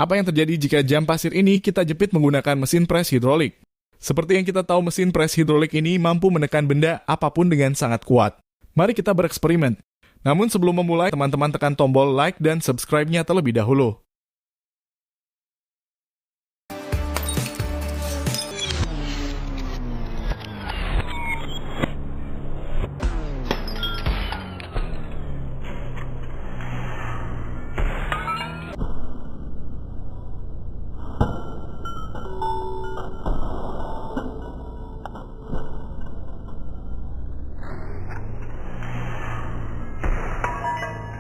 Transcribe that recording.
Apa yang terjadi jika jam pasir ini kita jepit menggunakan mesin pres hidrolik? Seperti yang kita tahu, mesin pres hidrolik ini mampu menekan benda apapun dengan sangat kuat. Mari kita bereksperimen. Namun sebelum memulai, teman-teman tekan tombol like dan subscribe-nya terlebih dahulu.